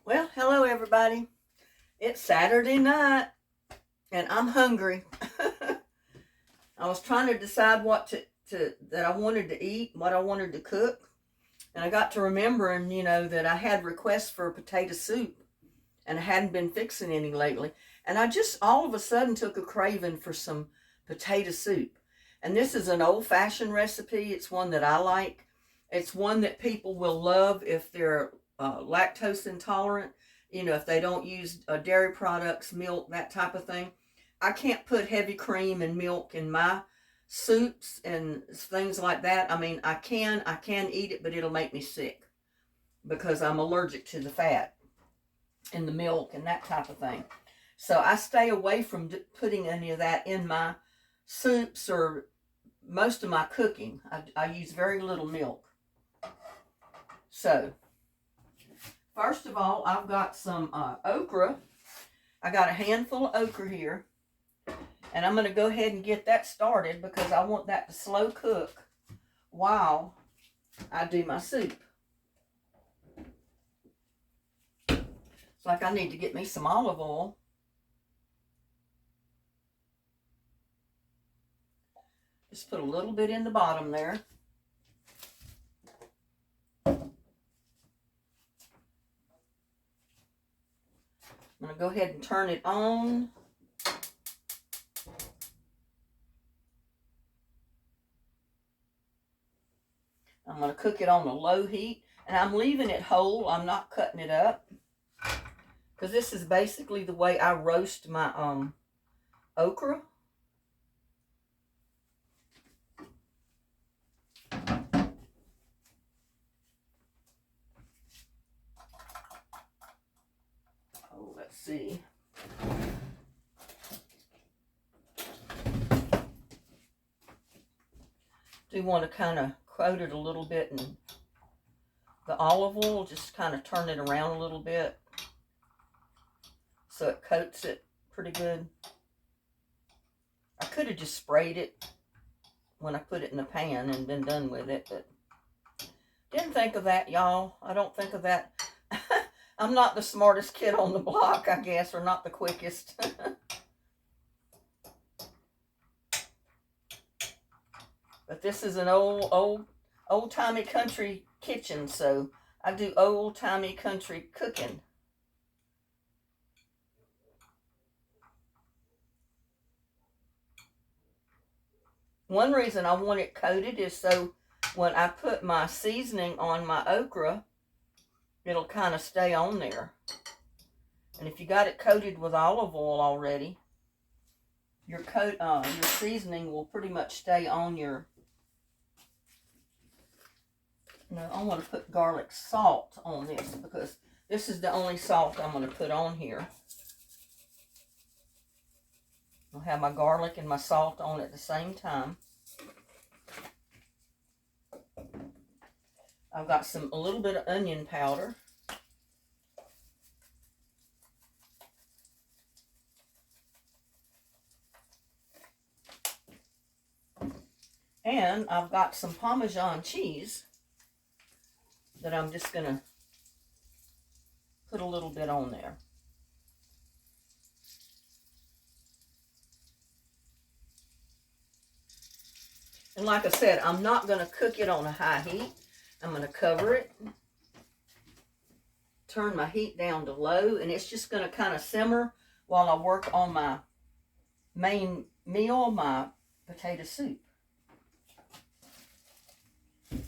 Well, hello everybody. It's Saturday night and I'm hungry. I was trying to decide what that I wanted to eat, what I wanted to cook, and I got to remembering, that I had requests for potato soup and I hadn't been fixing any lately. And I just all of a sudden took a craving for some potato soup. And this is an old-fashioned recipe. It's one that I like. It's one that people will love if they're lactose intolerant, if they don't use dairy products, milk, that type of thing. I can't put heavy cream and milk in my soups and things like that. I mean, I can eat it, but it'll make me sick because I'm allergic to the fat in the milk and that type of thing. So I stay away from putting any of that in my soups or most of my cooking. I use very little milk. So, first of all, I've got some okra. I got a handful of okra here. And I'm going to go ahead and get that started because I want that to slow cook while I do my soup. It's like I need to get me some olive oil. Just put a little bit in the bottom there. I'm going to go ahead and turn it on. I'm going to cook it on a low heat. And I'm leaving it whole. I'm not cutting it up. Because this is basically the way I roast my okra. Oh, let's see. Do want to kind of coat it a little bit in the olive oil. Just kind of turn it around a little bit so it coats it pretty good. I could have just sprayed it when I put it in the pan and been done with it, but didn't think of that, y'all. I don't think of that. I'm not the smartest kid on the block, I guess, or not the quickest. But this is an old-timey country kitchen, so I do old-timey country cooking. One reason I want it coated is so when I put my seasoning on my okra, it'll kind of stay on there. And if you got it coated with olive oil already, your seasoning will pretty much stay on your. I want to put garlic salt on this because this is the only salt I'm going to put on here. I'll have my garlic and my salt on at the same time. I've got a little bit of onion powder. And I've got some Parmesan cheese that I'm just going to put a little bit on there. And like I said, I'm not going to cook it on a high heat. I'm going to cover it, turn my heat down to low, and it's just going to kind of simmer while I work on my main meal, my potato soup.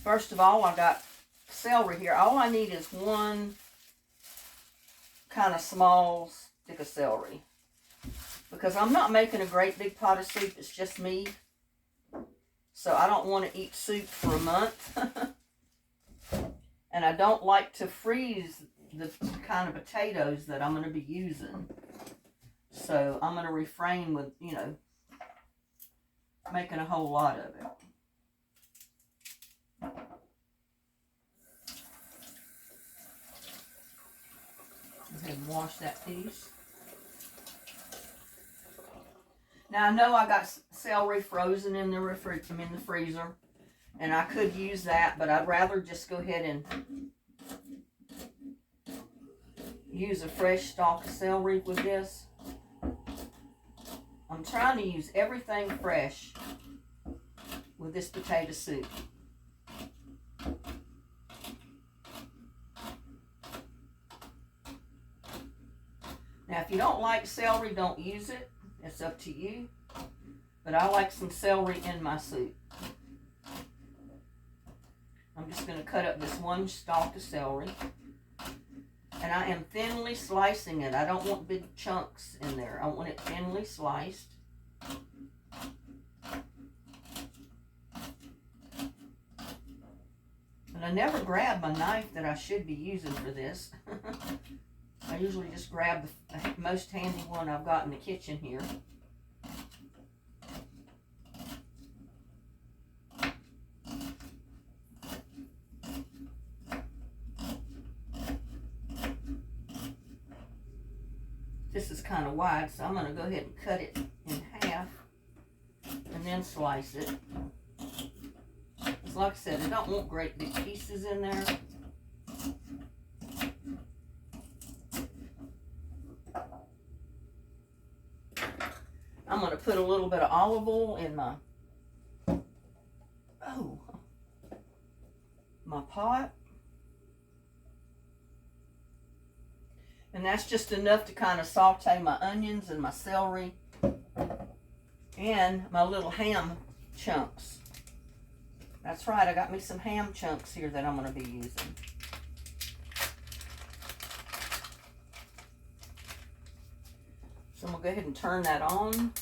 First of all, I got celery here. All I need is one kind of small stick of celery because I'm not making a great big pot of soup. It's just me. So I don't want to eat soup for a month. And I don't like to freeze the kind of potatoes that I'm going to be using. So I'm going to refrain with, making a whole lot of it. Go ahead and wash that piece. Now I know I got celery frozen in the freezer, and I could use that, but I'd rather just go ahead and use a fresh stalk of celery with this. I'm trying to use everything fresh with this potato soup. Now, if you don't like celery, don't use it. It's up to you. But I like some celery in my soup. I'm just going to cut up this one stalk of celery. And I am thinly slicing it. I don't want big chunks in there. I want it thinly sliced. And I never grab my knife that I should be using for this. I usually just grab the most handy one I've got in the kitchen here. This is kind of wide, so I'm going to go ahead and cut it in half and then slice it. Because like I said, I don't want great big pieces in there. I'm going to put a little bit of olive oil in my pot. And that's just enough to kind of saute my onions and my celery and my little ham chunks. That's right, I got me some ham chunks here that I'm going to be using. So I'm going to go ahead and turn that on.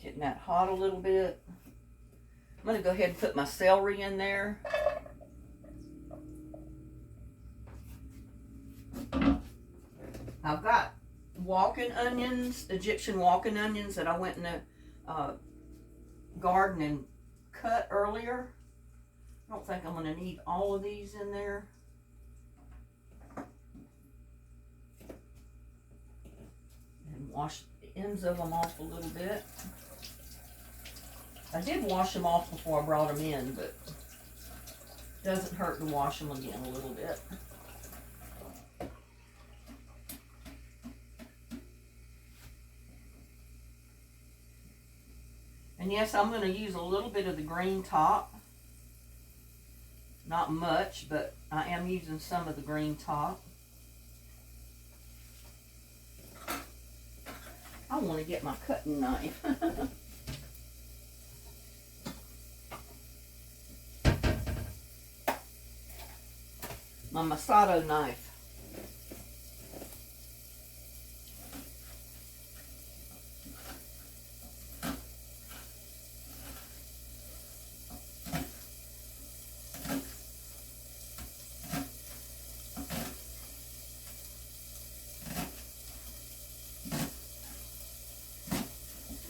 Getting that hot a little bit. I'm going to go ahead and put my celery in there. I've got walking onions, Egyptian walking onions that I went in the garden and cut earlier. I don't think I'm going to need all of these in there. And wash the ends of them off a little bit. I did wash them off before I brought them in, but it doesn't hurt to wash them again a little bit. And yes, I'm going to use a little bit of the green top. Not much, but I am using some of the green top. I want to get my cutting knife. My Masato knife.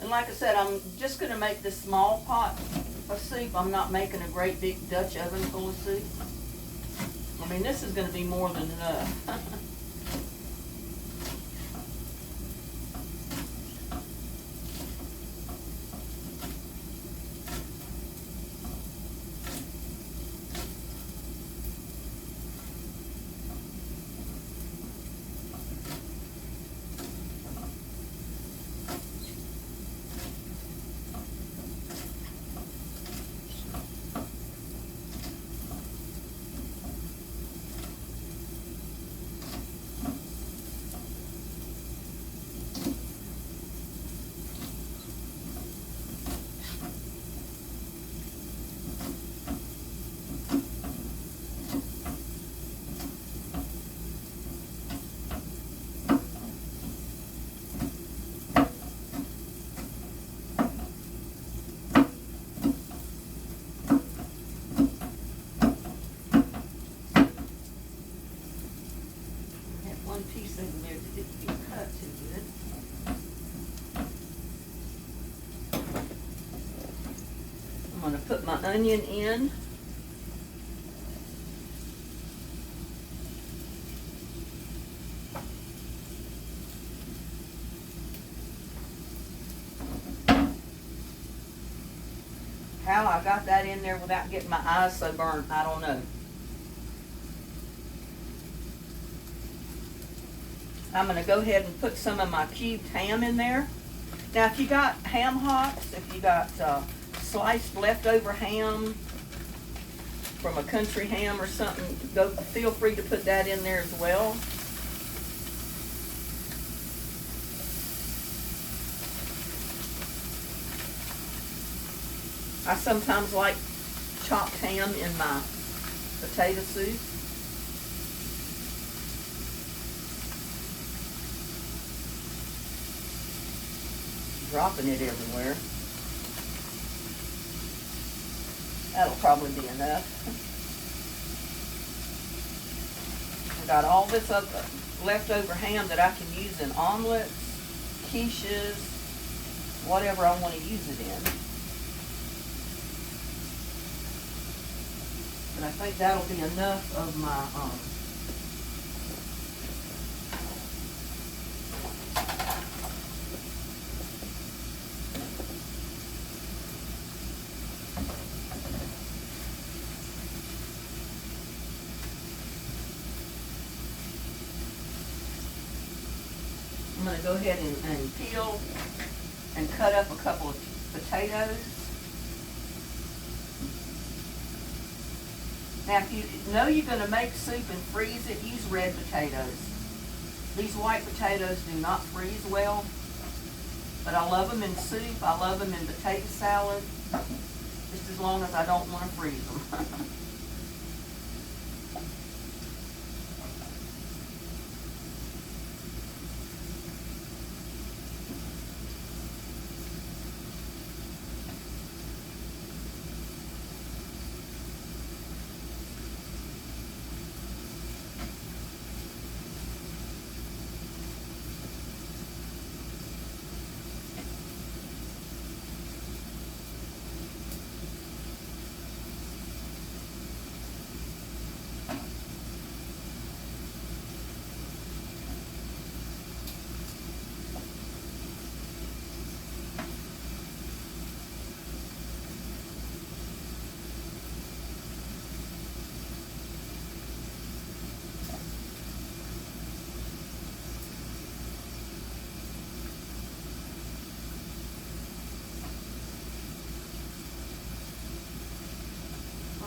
Like I said, I'm just going to make this small pot of soup. I'm not making a great big Dutch oven full of soup. I mean, this is going to be more than enough. Piece in there that didn't get cut too good. I'm going to put my onion in. How I got that in there without getting my eyes so burned, I don't know. I'm going to go ahead and put some of my cubed ham in there. Now, if you got ham hocks, if you got sliced leftover ham from a country ham or something, feel free to put that in there as well. I sometimes like chopped ham in my potato soup. Dropping it everywhere. That'll probably be enough. I got all this leftover ham that I can use in omelets, quiches, whatever I want to use it in. And I think that'll be enough of my I'm going to go ahead and peel and cut up a couple of potatoes. Now, if you know you're going to make soup and freeze it, use red potatoes. These white potatoes do not freeze well, but I love them in soup. I love them in potato salad, just as long as I don't want to freeze them.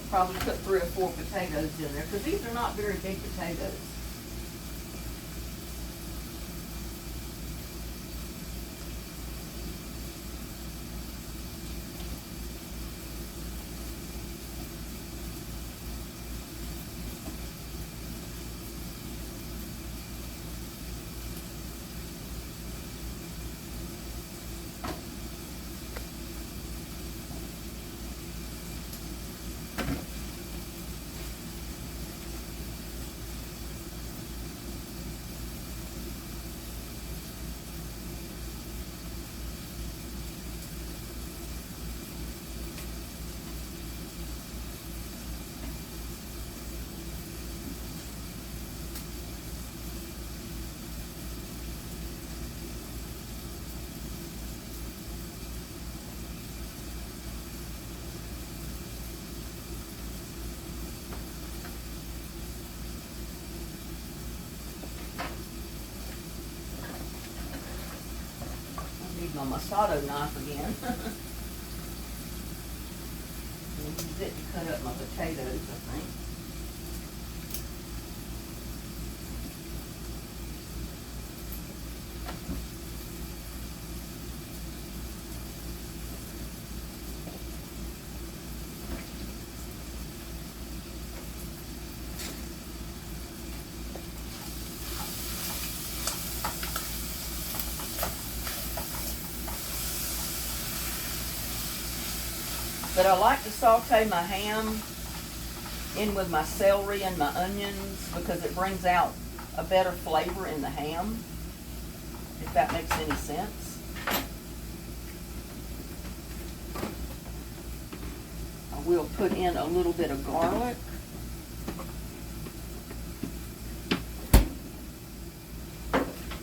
Probably put 3 or 4 potatoes in there because these are not very big potatoes. My Masato knife again. And use it to cut up my potatoes, I think. But I like to saute my ham in with my celery and my onions because it brings out a better flavor in the ham, if that makes any sense. I will put in a little bit of garlic.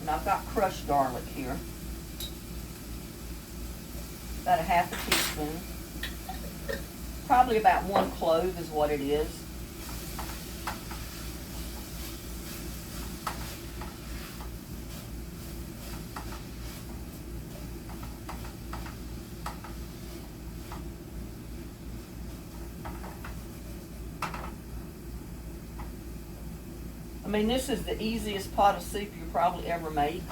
And I've got crushed garlic here. About a half a teaspoon. Probably about 1 clove is what it is. mean, this is the easiest pot of soup you probably ever make.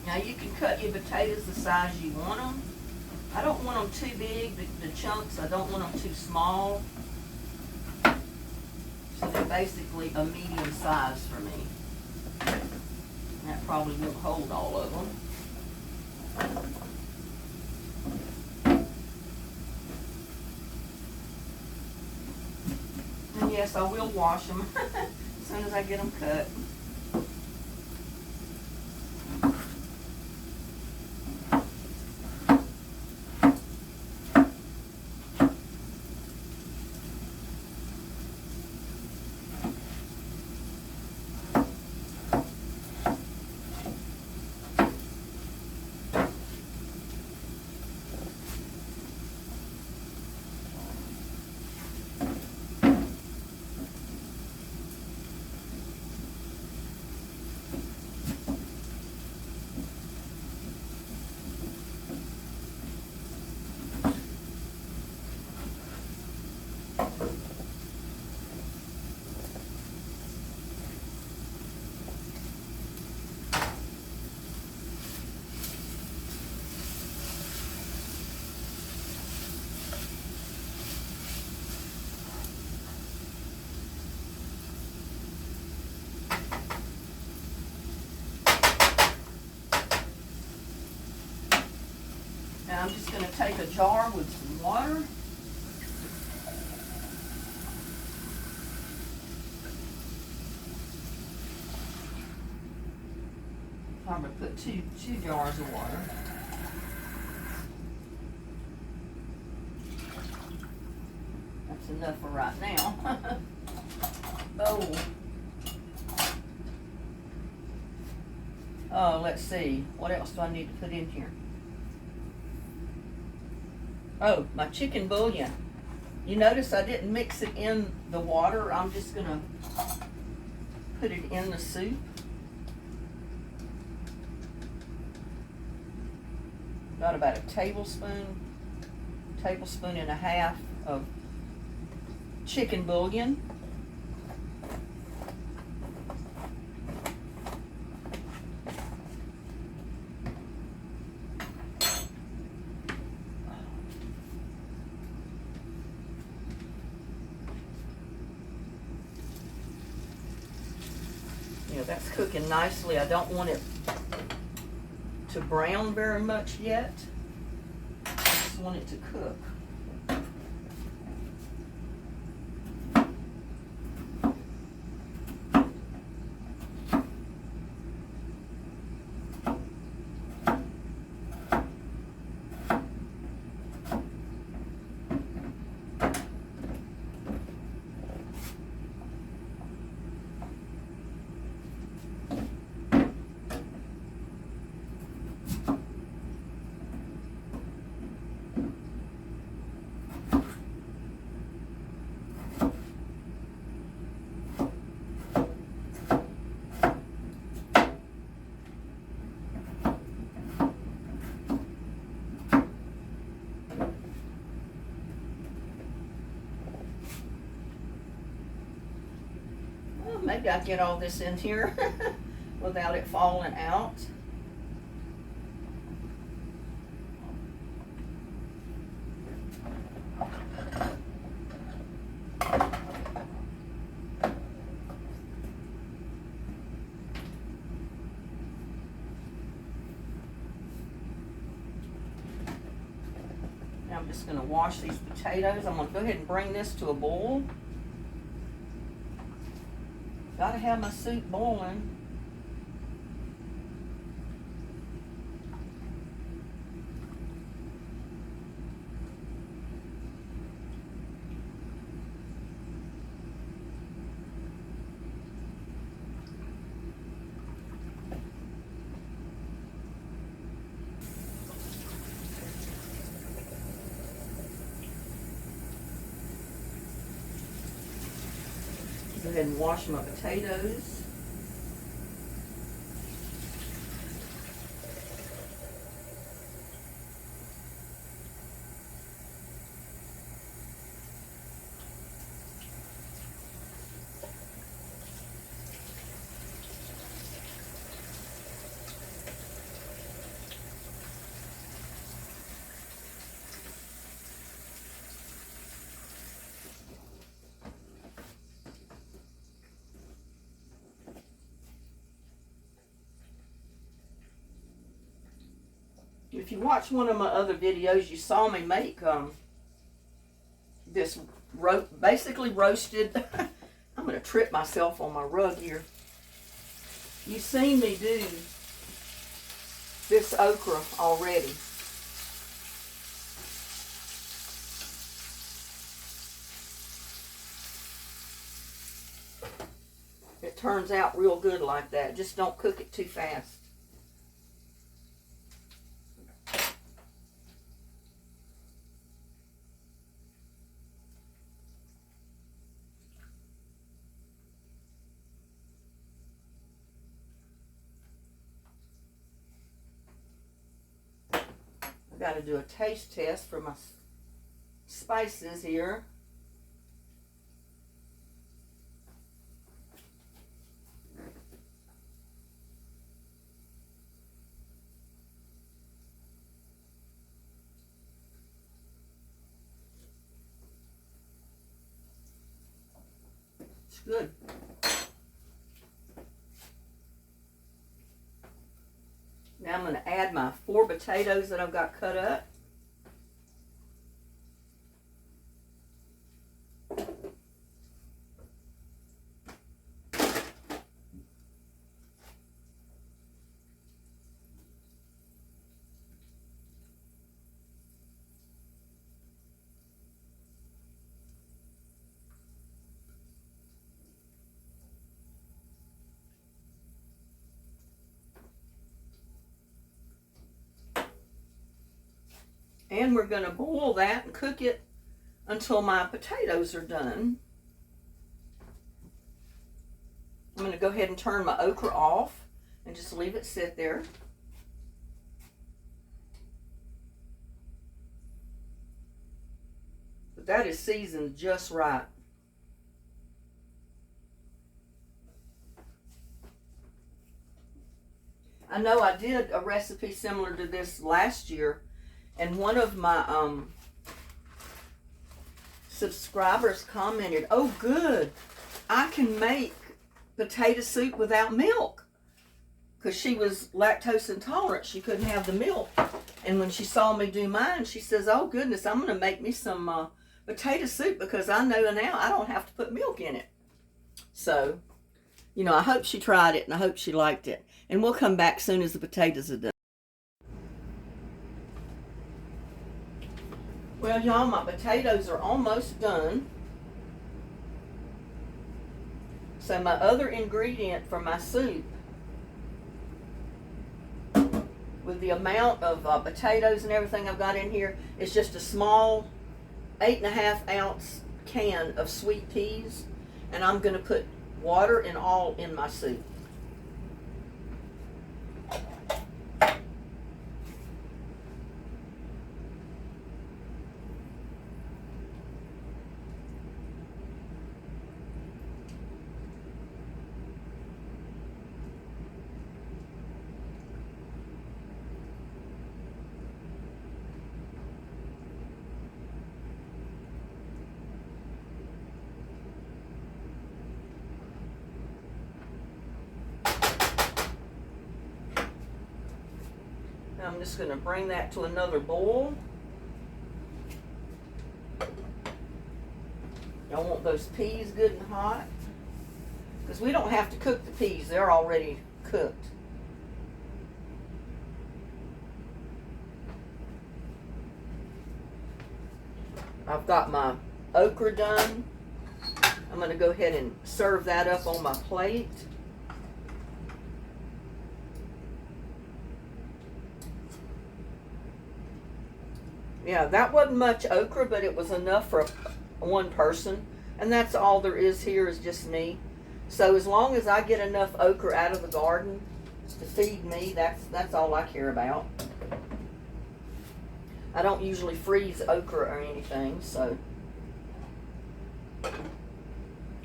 Now you can cut your potatoes the size you want them. I don't want them too big, the chunks. I don't want them too small. So they're basically a medium size for me. That probably won't hold all of them. And yes, I will wash them as soon as I get them cut. Now I'm just going to take a jar with some water. I'm going to put two jars of water. That's enough for right now. Bowl. Oh, let's see. What else do I need to put in here? Oh, my chicken bouillon. You notice I didn't mix it in the water. I'm just going to put it in the soup. Got about a tablespoon and a half of chicken bouillon. That's cooking nicely. I don't want it to brown very much yet. I just want it to cook. Maybe I'll get all this in here without it falling out. Now I'm just going to wash these potatoes. I'm going to go ahead and bring this to a boil. Gotta have my soup boiling. Go ahead and wash my potatoes. If you watch one of my other videos, you saw me make this basically roasted. I'm going to trip myself on my rug here. You've seen me do this okra already. It turns out real good like that. Just don't cook it too fast. Got to do a taste test for my spices here. It's good. Now I'm going to add my 4 potatoes that I've got cut up. And we're going to boil that and cook it until my potatoes are done. I'm going to go ahead and turn my okra off and just leave it sit there. But that is seasoned just right. I know I did a recipe similar to this last year, and one of my subscribers commented, "Oh, good, I can make potato soup without milk." Because she was lactose intolerant. She couldn't have the milk. And when she saw me do mine, she says, "Oh, goodness, I'm going to make me some potato soup because I know now I don't have to put milk in it." So, you know, I hope she tried it and I hope she liked it. And we'll come back soon as the potatoes are done. Well, y'all, my potatoes are almost done. So my other ingredient for my soup, with the amount of potatoes and everything I've got in here, is just a small 8.5 ounce can of sweet peas. And I'm going to put water and all in my soup. I'm just going to bring that to another boil. Y'all want those peas good and hot? Because we don't have to cook the peas. They're already cooked. I've got my okra done. I'm going to go ahead and serve that up on my plate. Yeah, that wasn't much okra, but it was enough for one person. And that's all there is here, is just me. So as long as I get enough okra out of the garden to feed me, that's all I care about. I don't usually freeze okra or anything, so.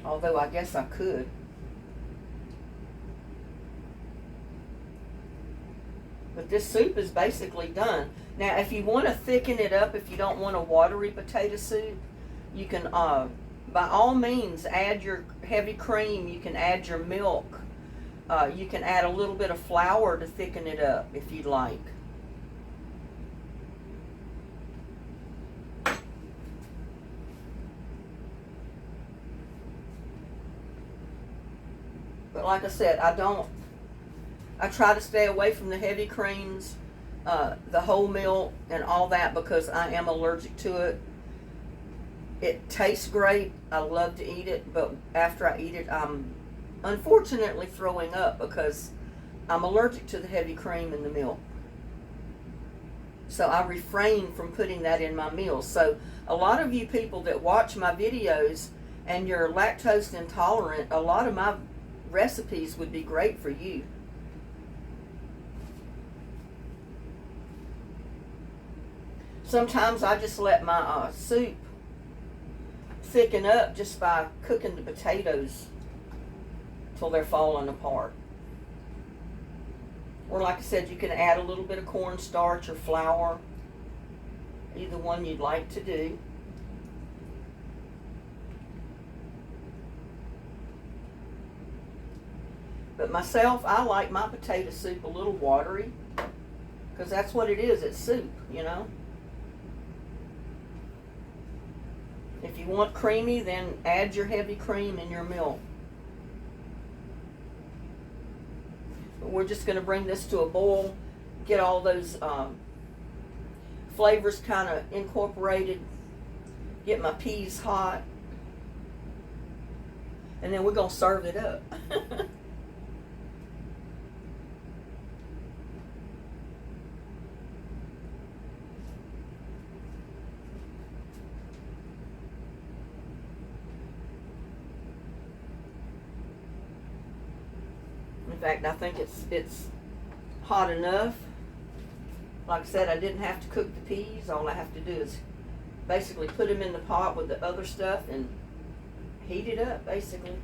Although I guess I could. But this soup is basically done. Now, if you want to thicken it up, if you don't want a watery potato soup, you can, by all means, add your heavy cream. You can add your milk. You can add a little bit of flour to thicken it up if you'd like. But like I said, I try to stay away from the heavy creams, the whole milk, and all that, because I am allergic to it. It tastes great. I love to eat it, but after I eat it, I'm unfortunately throwing up because I'm allergic to the heavy cream in the milk. So I refrain from putting that in my meals. So a lot of you people that watch my videos and you're lactose intolerant, a lot of my recipes would be great for you. Sometimes I just let my soup thicken up just by cooking the potatoes till they're falling apart. Or like I said, you can add a little bit of cornstarch or flour, either one you'd like to do. But myself, I like my potato soup a little watery, because that's what it is. It's soup, you know. If you want creamy, then add your heavy cream in your milk. But we're just going to bring this to a boil, get all those flavors kind of incorporated, get my peas hot, and then we're going to serve it up. In fact, I think it's hot enough. Like I said, I didn't have to cook the peas. All I have to do is basically put them in the pot with the other stuff and heat it up, basically.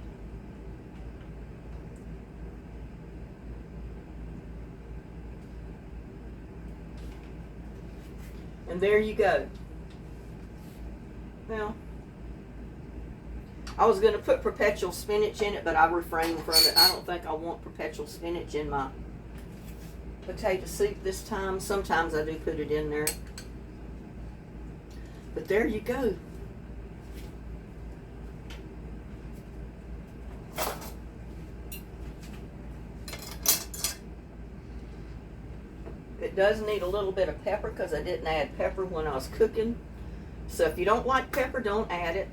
And there you go. Well, I was going to put perpetual spinach in it, but I refrained from it. I don't think I want perpetual spinach in my potato soup this time. Sometimes I do put it in there. But there you go. It does need a little bit of pepper because I didn't add pepper when I was cooking. So if you don't like pepper, don't add it.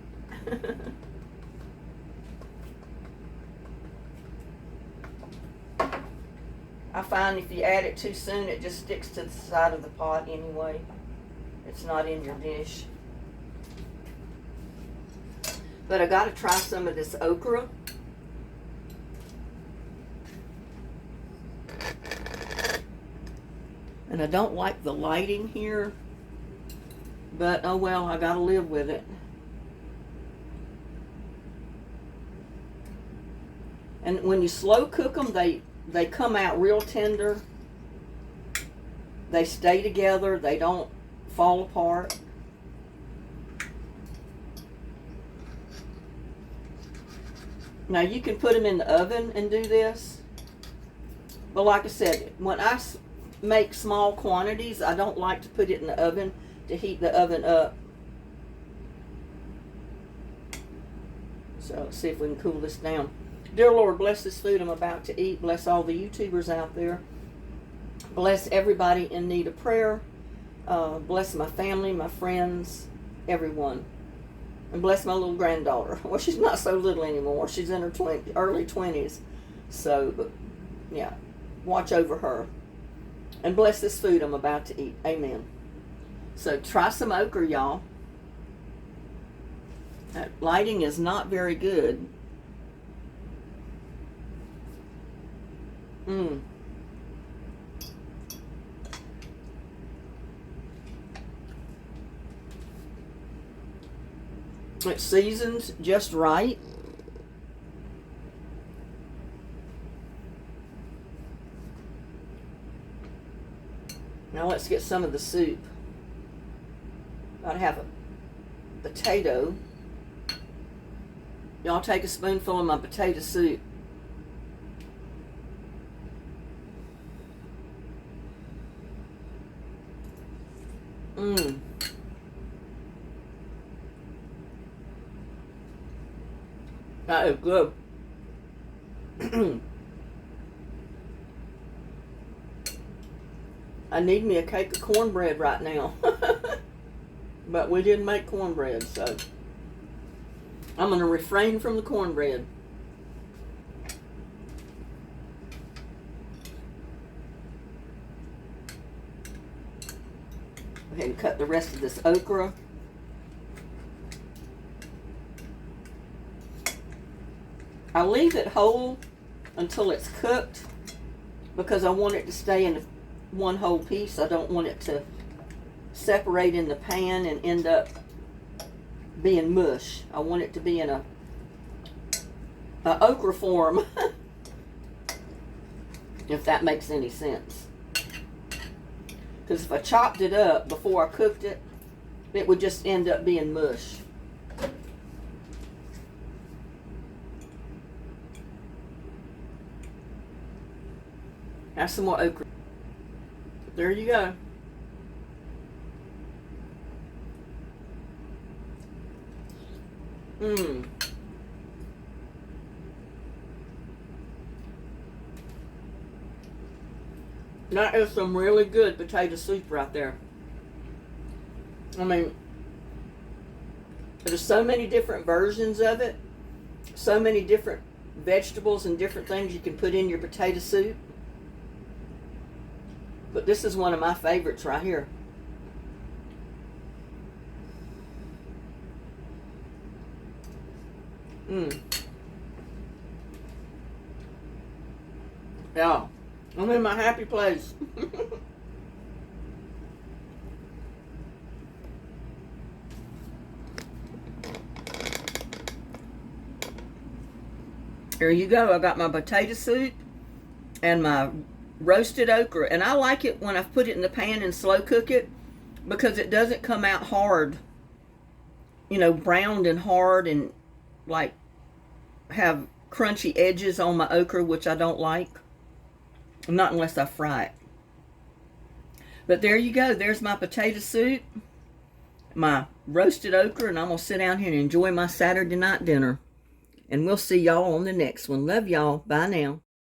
I find if you add it too soon, it just sticks to the side of the pot anyway. It's not in your dish. But I got to try some of this okra. And I don't like the lighting here, but oh well, I got to live with it. And when you slow cook them, they come out real tender. They stay together. They don't fall apart. Now you can put them in the oven and do this. But like I said, when I make small quantities, I don't like to put it in the oven to heat the oven up. So let's see if we can cool this down. Dear Lord, bless this food I'm about to eat. Bless all the YouTubers out there. Bless everybody in need of prayer. Bless my family, my friends, everyone. And bless my little granddaughter. Well, she's not so little anymore. She's in her early 20s. So, but, yeah, watch over her. And bless this food I'm about to eat. Amen. So try some okra, y'all. That lighting is not very good. It seasons just right. Now let's get some of the soup. Gotta have a potato. Y'all take a spoonful of my potato soup. That is good. I need me a cake of cornbread right now. But we didn't make cornbread, so I'm going to refrain from the cornbread. Go ahead and cut the rest of this okra. I leave it whole until it's cooked because I want it to stay in one whole piece. I don't want it to separate in the pan and end up being mush. I want it to be in a okra form, if that makes any sense. Because if I chopped it up before I cooked it, it would just end up being mush. Have some more okra. There you go. That is some really good potato soup right there. I mean, there's so many different versions of it. So many different vegetables and different things you can put in your potato soup. But this is one of my favorites right here. Yeah, I'm in my happy place. There you go. I got my potato soup and my roasted okra. And I like it when I put it in the pan and slow cook it because it doesn't come out hard. You know, browned and hard and like have crunchy edges on my okra, which I don't like. Not unless I fry it. But there you go. There's my potato soup, my roasted okra, and I'm going to sit down here and enjoy my Saturday night dinner. And we'll see y'all on the next one. Love y'all. Bye now.